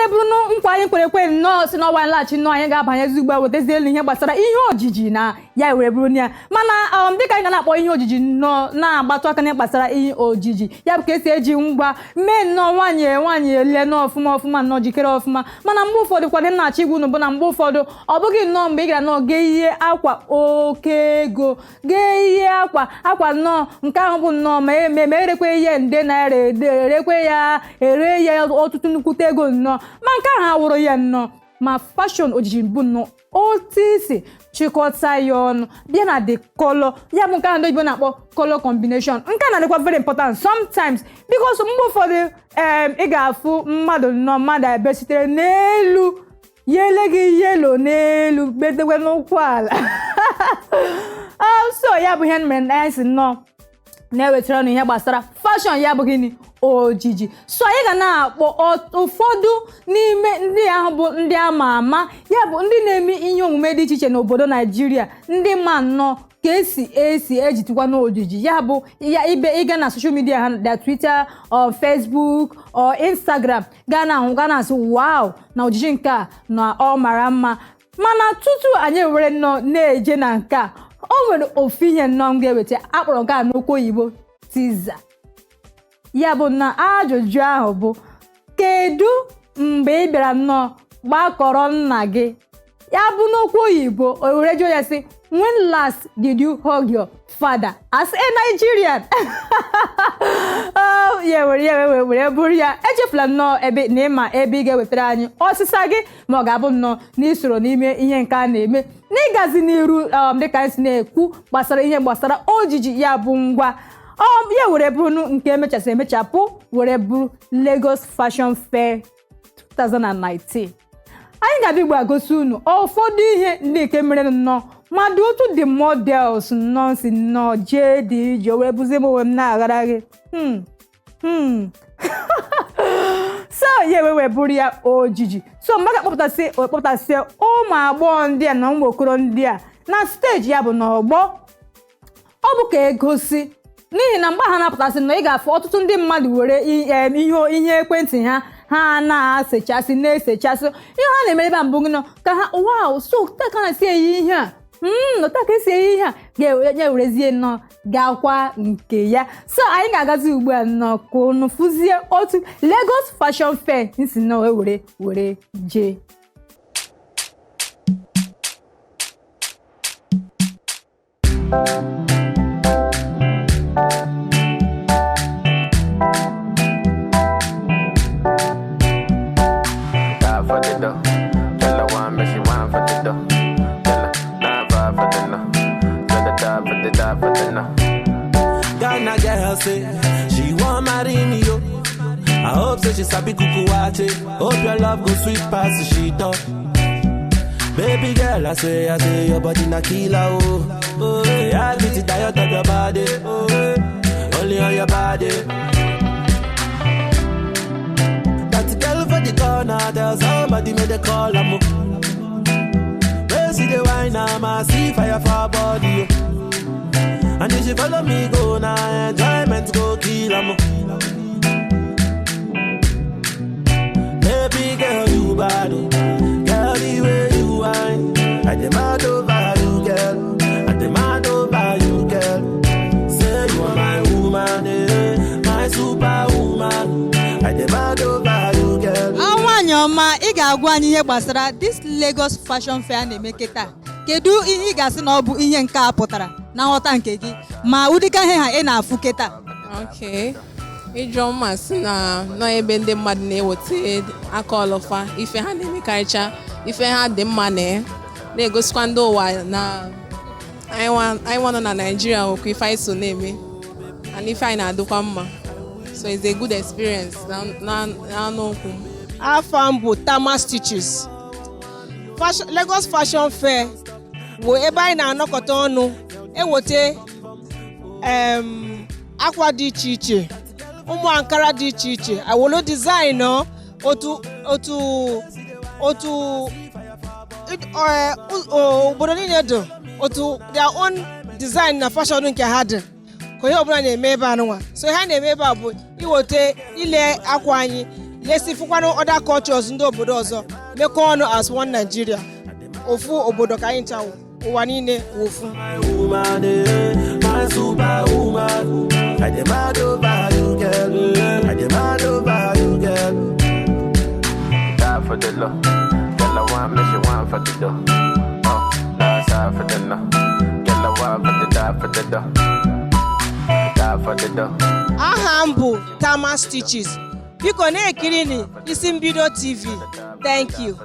were bụrụ nkwa anyị kwere nnọọ si n'ọwa nlachi nnọọ anyị ga-abanyezi ugbo wetazie elu ihe gbasara ihe ojiji na ya were bụrụ ya mana dịka anyị na-akpọ ihe ojiji nnọọ na-agbatụ aka na gbasara ihe ojiji ya bụ ka esi eji ngwa mee nnọọ nwaanyị elie n'ọfụma nnọọ jikere ọfụma mana mgbe ụfọdụ kwado na-achọ igwu unu bụ na mgbe ụfọdụ ọ bụghị nnọọ mgbe ị gara nnọọ gee ihe akwa oke ego gee ihe akwa nnọọ nke ahụ bụ nnọọ ma erekwe ihe nde naira erekwe ya ere ya ọtụtụ nnukwute ego nnọọ ma nke ahụ awụrụ ya nnọọ ma fashion ojiji bụ nnọọ otu isi chịkọta ya ọnụ bịa na the color ya bụ nke ahụ ndị oyibo na-akpọ color combination nke a na-adịkwa very important sometimes because mgbe ụfọdụ ị ga-afụ mmadụ ebe sitere n'elu ya ele gị yelo n'elu bedekwe n'ụkwụ ala so ya bụ ihe mere anyị si nnọọ na-ewetara ọnụ ihe gbasara fashion ya bụ gịnị ojiji so anyị ga na-akpọ ụfọdụ n'ime ndị ahụ bụ ndị ama ama ya bụ ndị na-eme ihe omume dị iche iche n'obodo Naijiria ndị ma nnọọ ka esi ejitikwa n'ojiji ya bụ ya ịga na social media ha na Twitter or Facebook or Instagram ga na-asị wow na ojiji nke a na ọ mara mma mana tutu anyị were nnọọ na-eje na nke a o nwere ofu ihe nnọọ m ga-eweta akpọrọ nke a n'okwu oyibo teaser ya bụ na ajụjụ ahụ bụ kedu mgbe ị bịara nnọọ gbakọrọ nna gị ya bụ n'okwu oyibo o were jụọ ya sị when last did you hug your father as a Nigerian were bụrụ ya echefula nnọọ ebe na ịma ebe ị ga-ewetara anyị ọsịsa gị ma ọ ga-abụ nnọọ n'isoro n'ime ihe nke a na-eme n'ịgazi n'iru dịka anyị si na-ekwu gbasara ihe gbasara ojiji ya bụ ngwa ya were bụrụ nke emechapụ were bụrụ Lagos Fashion Fair 2019 anyị ga-abịa igbo agosi unu ụfọdụ ihe ndị nke mere nnọọ mmadụ otu the models nnọọ si nnọọ jee dị ije were bụzie m onwe m na-aghara gị so ya wee bụrụ ya ojiji so mgbe ga-akpọpụtasị ụmụ agbọghọ ndị a na ụmụ okoro ndị a na steji ya bụ n'ọgbọ ọ bụ ka egosi n'ihi na mgbe ha na-apụtasị na ị ga-afụ ọtụtụ ndị mmadụ were ihe ekwentị ha na-asechasị ihe ha na-eme ebe a mbụ gị ka ha wow so taa ka na-esi eyi ihe a taa ka esi eyi ihe a ga-ewerezie nnọọ gakwa nke ya so anyị ga-agazi ugbu a nnọọ ka unu fụzie otu Lagos Fashion Fair nsi nnọọ were jee Ghana girl say she want marry me yo. I hope say she sabi kuku wache. Hope your love go sweet past the sheet up. Baby girl, I say your body na killer oh. Yeah, I get it tired of your body. Only on your body. That girl for the corner, there's somebody made a call I'm see the wine, I see fire for her body. And if she follow me, go now, enjoyment go kill em. Baby girl, you bad, girl, the way you whine. I demand over you, girl. I demand over you, girl. Say you are my woman, my superwoman. I demand over you, girl. Awanyoma, ị ga-agwa anyị ihe gbasara this Lagos Fashion Fair na-emeke taa. Kedu ihe ị ga-asị na ọ bụ ihe nke a pụtara na nghọta nke gị ma ụdịka ihe ha ị na-afụ keta? Okay. Ịjụ mma sị na nọ ebe ndị mmadụ na-eweta aka ọlọfa ife ha na-emekarịcha ife ha dị mma na-egosikwa ndị ụwa na anyị nọ na Nigeria nwekwa ife anyị so na-eme and ife anyị na-adịkwa mma so it's a good experience na okwu. Afọ m bụ Tama Stitches. Lagos Fashion Fair bụ ebe anyị na-anọkọta ọnụ eweta akwa dị iche iche ụmụ ankara dị iche iche awolo design otu obodo niile dị otu their own design na fashion nke ha dị ka onye ọbụla na-eme ebe anụnwa so ha na-eme ebe a bụ iweta ile akwa anyị lesifukwanụ other cultures ndị obodo ọzọ mekọọ ọnụ as one Nigeria ofu obodo ka anyị nchawo ụwa niile wofu woman, my superwoman. I demand over you, girl. I demand over you, girl. Die for the love, girl. I want me, she want for the dough. Oh, last side for the love, girl. I want for the die for the dough, die for the dough. aha m bụ Tama Stitches biko na-ekiri ni isi mbido TV. Thank you.